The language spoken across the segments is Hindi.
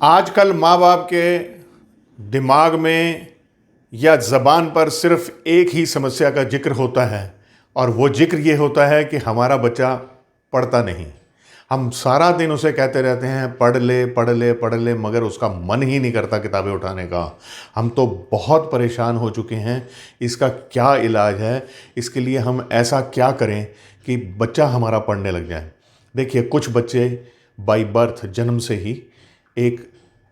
आजकल माँ बाप के दिमाग में या ज़बान पर सिर्फ एक ही समस्या का जिक्र होता है और वो जिक्र ये होता है कि हमारा बच्चा पढ़ता नहीं। हम सारा दिन उसे कहते रहते हैं पढ़ ले पढ़ ले पढ़ ले, मगर उसका मन ही नहीं करता किताबें उठाने का। हम तो बहुत परेशान हो चुके हैं। इसका क्या इलाज है? इसके लिए हम ऐसा क्या करें कि बच्चा हमारा पढ़ने लग जाए? देखिए, कुछ बच्चे बाय बर्थ जन्म से ही एक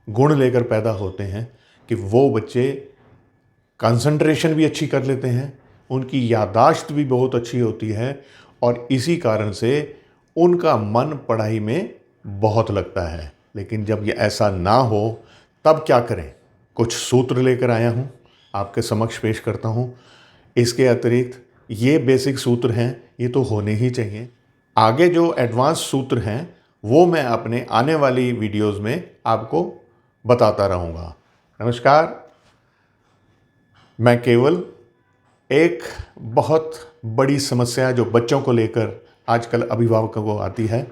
गुण लेकर पैदा होते हैं कि वो बच्चे कंसंट्रेशन भी अच्छी कर लेते हैं, उनकी याददाश्त भी बहुत अच्छी होती है और इसी कारण से उनका मन पढ़ाई में बहुत लगता है। लेकिन जब ये ऐसा ना हो तब क्या करें? कुछ सूत्र लेकर आया हूँ, आपके समक्ष पेश करता हूँ। इसके अतिरिक्त ये बेसिक सूत्र हैं, ये तो होने ही चाहिए। आगे जो एडवांस सूत्र हैं वो मैं अपने आने वाली वीडियोस में आपको बताता रहूँगा। नमस्कार, मैं केवल एक बहुत बड़ी समस्या जो बच्चों को लेकर आजकल अभिभावकों को आती है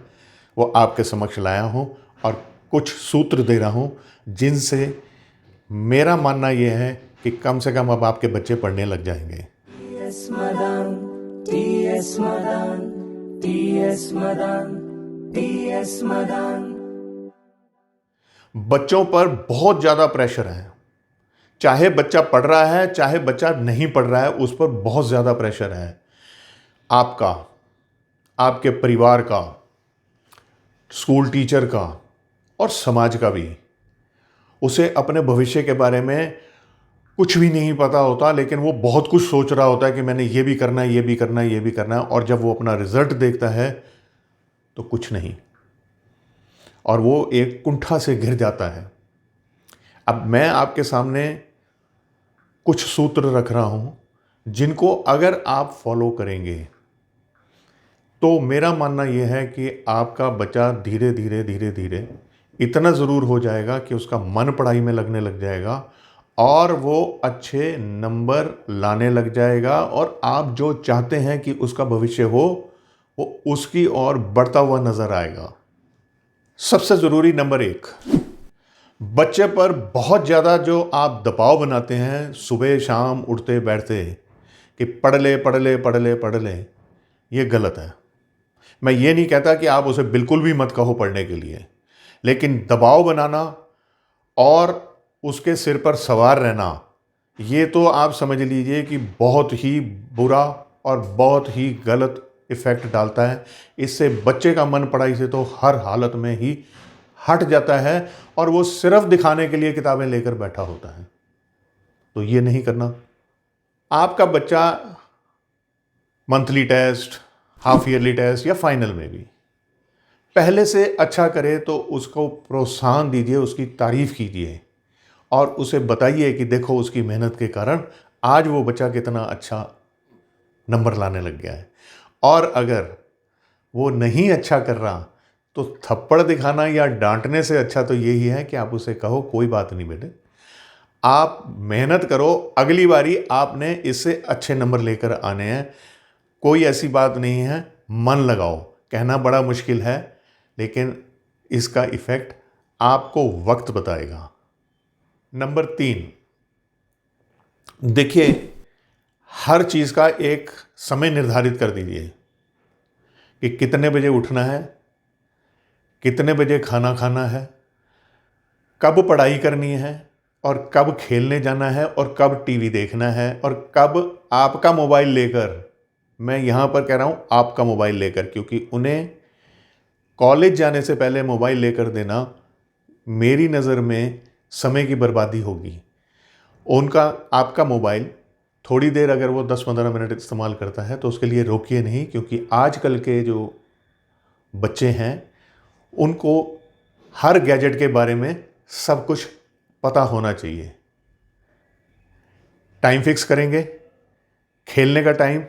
वो आपके समक्ष लाया हूँ और कुछ सूत्र दे रहा हूँ जिनसे मेरा मानना यह है कि कम से कम अब आपके बच्चे पढ़ने लग जाएंगे। बच्चों पर बहुत ज़्यादा प्रेशर है। चाहे बच्चा पढ़ रहा है चाहे बच्चा नहीं पढ़ रहा है, उस पर बहुत ज़्यादा प्रेशर है। आपका, आपके परिवार का, स्कूल टीचर का और समाज का भी। उसे अपने भविष्य के बारे में कुछ भी नहीं पता होता, लेकिन वो बहुत कुछ सोच रहा होता है कि मैंने ये भी करना है, ये भी करना है, ये भी करना है, और जब वो अपना रिजल्ट देखता है तो कुछ नहीं, और वो एक कुंठा से घिर जाता है। अब मैं आपके सामने कुछ सूत्र रख रहा हूँ जिनको अगर आप फॉलो करेंगे तो मेरा मानना यह है कि आपका बच्चा धीरे धीरे धीरे धीरे इतना ज़रूर हो जाएगा कि उसका मन पढ़ाई में लगने लग जाएगा और वो अच्छे नंबर लाने लग जाएगा, और आप जो चाहते हैं कि उसका भविष्य हो वो उसकी ओर बढ़ता हुआ नज़र आएगा। सबसे ज़रूरी नंबर 1, बच्चे पर बहुत ज़्यादा जो आप दबाव बनाते हैं सुबह शाम उठते बैठते कि पढ़ ले पढ़ ले पढ़ ले पढ़ ले, ये गलत है। मैं ये नहीं कहता कि आप उसे बिल्कुल भी मत कहो पढ़ने के लिए, लेकिन दबाव बनाना और उसके सिर पर सवार रहना, ये तो आप समझ लीजिए कि बहुत ही बुरा और बहुत ही गलत इफ़ेक्ट डालता है। इससे बच्चे का मन पढ़ाई से तो हर हालत में ही हट जाता है और वो सिर्फ दिखाने के लिए किताबें लेकर बैठा होता है। तो ये नहीं करना। आपका बच्चा monthly test, half yearly test या फाइनल में भी पहले से अच्छा करे तो उसको प्रोत्साहन दीजिए, उसकी तारीफ़ कीजिए और उसे बताइए कि देखो उसकी मेहनत के कारण आज वो बच्चा कितना अच्छा नंबर लाने लग गया है। और अगर वो नहीं अच्छा कर रहा तो थप्पड़ दिखाना या डांटने से अच्छा तो यही है कि आप उसे कहो कोई बात नहीं बेटे, आप मेहनत करो, अगली बारी आपने इससे अच्छे नंबर लेकर आने हैं, कोई ऐसी बात नहीं है, मन लगाओ। कहना बड़ा मुश्किल है लेकिन इसका इफ़ेक्ट आपको वक्त बताएगा। नंबर 3, देखिए, हर चीज़ का एक समय निर्धारित कर दीजिए कि कितने बजे उठना है, कितने बजे खाना खाना है, कब पढ़ाई करनी है और कब खेलने जाना है और कब टीवी देखना है और कब आपका मोबाइल लेकर, मैं यहाँ पर कह रहा हूँ आपका मोबाइल लेकर, क्योंकि उन्हें कॉलेज जाने से पहले मोबाइल लेकर देना मेरी नज़र में समय की बर्बादी होगी। उनका आपका मोबाइल थोड़ी देर अगर वो 10-15 मिनट इस्तेमाल करता है तो उसके लिए रोकिए नहीं, क्योंकि आजकल के जो बच्चे हैं उनको हर गैजेट के बारे में सब कुछ पता होना चाहिए। टाइम फिक्स करेंगे, खेलने का टाइम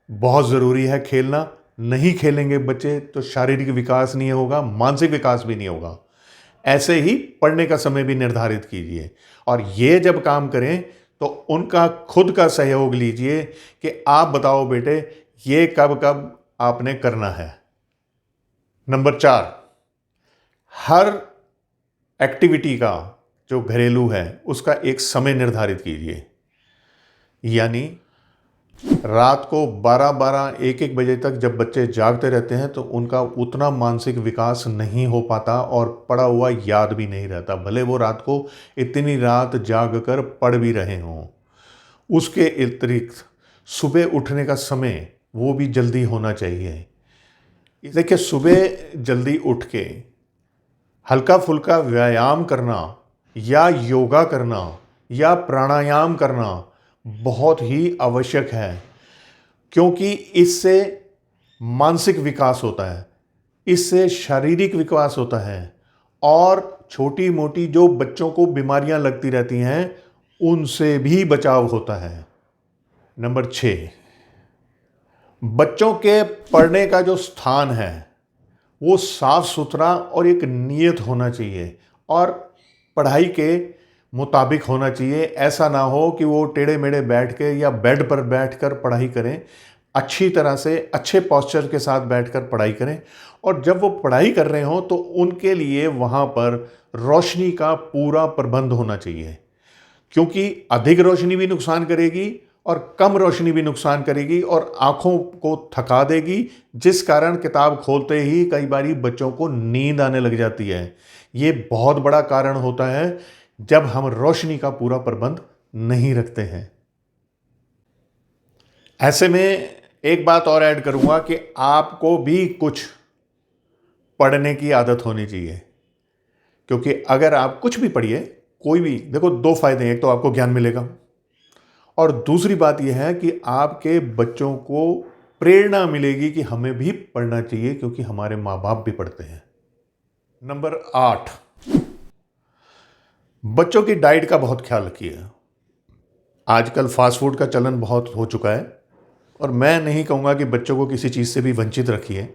बहुत ज़रूरी है, खेलना नहीं खेलेंगे बच्चे तो शारीरिक विकास नहीं होगा, मानसिक विकास भी नहीं होगा। ऐसे ही पढ़ने का समय भी निर्धारित कीजिए, और ये जब काम करें तो उनका खुद का सहयोग लीजिए कि आप बताओ बेटे ये कब कब आपने करना है। नंबर 4, हर एक्टिविटी का जो घरेलू है उसका एक समय निर्धारित कीजिए। यानी रात को 12-12, 1-1 बजे तक जब बच्चे जागते रहते हैं तो उनका उतना मानसिक विकास नहीं हो पाता और पढ़ा हुआ याद भी नहीं रहता, भले वो रात को इतनी रात जाग कर पढ़ भी रहे हों। उसके अतिरिक्त सुबह उठने का समय वो भी जल्दी होना चाहिए। देखिए, सुबह जल्दी उठ के हल्का फुल्का व्यायाम करना या योगा करना या प्राणायाम करना बहुत ही आवश्यक है, क्योंकि इससे मानसिक विकास होता है, इससे शारीरिक विकास होता है और छोटी मोटी जो बच्चों को बीमारियां लगती रहती हैं उनसे भी बचाव होता है। नंबर 6, बच्चों के पढ़ने का जो स्थान है वो साफ सुथरा और एक नियत होना चाहिए और पढ़ाई के मुताबिक होना चाहिए। ऐसा ना हो कि वो टेढ़े मेढ़े बैठ के या बेड पर बैठकर पढ़ाई करें। अच्छी तरह से अच्छे पोस्चर के साथ बैठकर पढ़ाई करें और जब वो पढ़ाई कर रहे हों तो उनके लिए वहाँ पर रोशनी का पूरा प्रबंध होना चाहिए, क्योंकि अधिक रोशनी भी नुकसान करेगी और कम रोशनी भी नुकसान करेगी और आँखों को थका देगी, जिस कारण किताब खोलते ही कई बारी बच्चों को नींद आने लग जाती है। ये बहुत बड़ा कारण होता है जब हम रोशनी का पूरा प्रबंध नहीं रखते हैं। ऐसे में एक बात और ऐड करूंगा कि आपको भी कुछ पढ़ने की आदत होनी चाहिए, क्योंकि अगर आप कुछ भी पढ़िए, कोई भी, देखो 2 फायदे हैं, एक तो आपको ज्ञान मिलेगा और दूसरी बात यह है कि आपके बच्चों को प्रेरणा मिलेगी कि हमें भी पढ़ना चाहिए, क्योंकि हमारे माँ बाप भी पढ़ते हैं। नंबर 8, बच्चों की डाइट का बहुत ख्याल रखिए। आजकल फास्ट फूड का चलन बहुत हो चुका है और मैं नहीं कहूँगा कि बच्चों को किसी चीज़ से भी वंचित रखिए,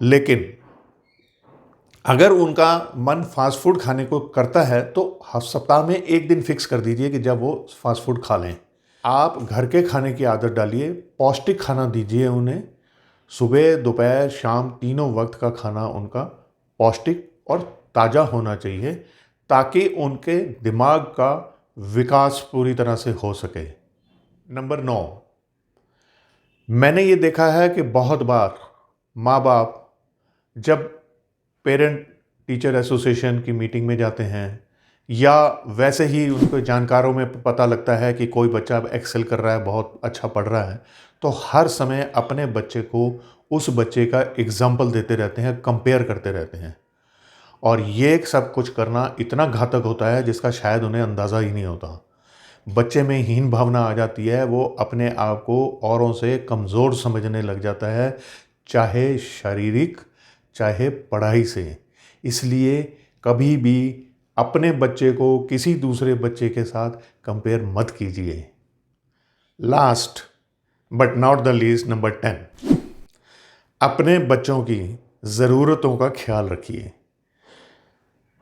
लेकिन अगर उनका मन फास्ट फूड खाने को करता है तो सप्ताह में 1 दिन फिक्स कर दीजिए कि जब वो फास्ट फूड खा लें। आप घर के खाने की आदत डालिए, पौष्टिक खाना दीजिए उन्हें। सुबह, दोपहर, शाम तीनों वक्त का खाना उनका पौष्टिक और ताज़ा होना चाहिए, ताकि उनके दिमाग का विकास पूरी तरह से हो सके। नंबर 9, मैंने ये देखा है कि बहुत बार माँ बाप जब पेरेंट टीचर एसोसिएशन की मीटिंग में जाते हैं या वैसे ही उनको जानकारों में पता लगता है कि कोई बच्चा एक्सेल कर रहा है, बहुत अच्छा पढ़ रहा है, तो हर समय अपने बच्चे को उस बच्चे का एग्जाम्पल देते रहते हैं, कंपेयर करते रहते हैं और ये सब कुछ करना इतना घातक होता है जिसका शायद उन्हें अंदाज़ा ही नहीं होता। बच्चे में हीन भावना आ जाती है, वो अपने आप को औरों से कमज़ोर समझने लग जाता है, चाहे शारीरिक चाहे पढ़ाई से। इसलिए कभी भी अपने बच्चे को किसी दूसरे बच्चे के साथ कंपेयर मत कीजिए। Last but not the least, number 10, अपने बच्चों की ज़रूरतों का ख्याल रखिए।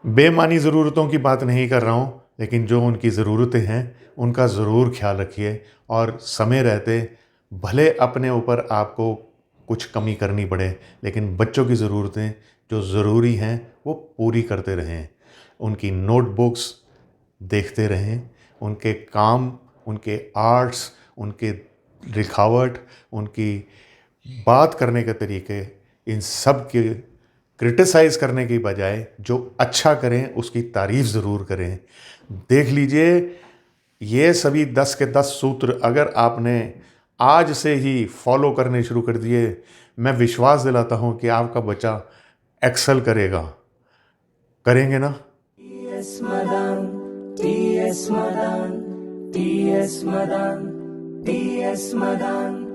बेमानी ज़रूरतों की बात नहीं कर रहा हूँ, लेकिन जो उनकी ज़रूरतें हैं उनका ज़रूर ख्याल रखिए और समय रहते भले अपने ऊपर आपको कुछ कमी करनी पड़े, लेकिन बच्चों की ज़रूरतें जो ज़रूरी हैं वो पूरी करते रहें। उनकी नोटबुक्स देखते रहें, उनके काम, उनके आर्ट्स, उनके लिखावट, उनकी बात करने के तरीके, इन सब के क्रिटिसाइज़ करने की बजाय जो अच्छा करें उसकी तारीफ़ ज़रूर करें। देख लीजिए, ये सभी 10 के 10 सूत्र अगर आपने आज से ही फॉलो करने शुरू कर दिए, मैं विश्वास दिलाता हूँ कि आपका बच्चा एक्सेल करेगा। करेंगे ना? T S Madan, T S Madan, T S Madan, T S Madan.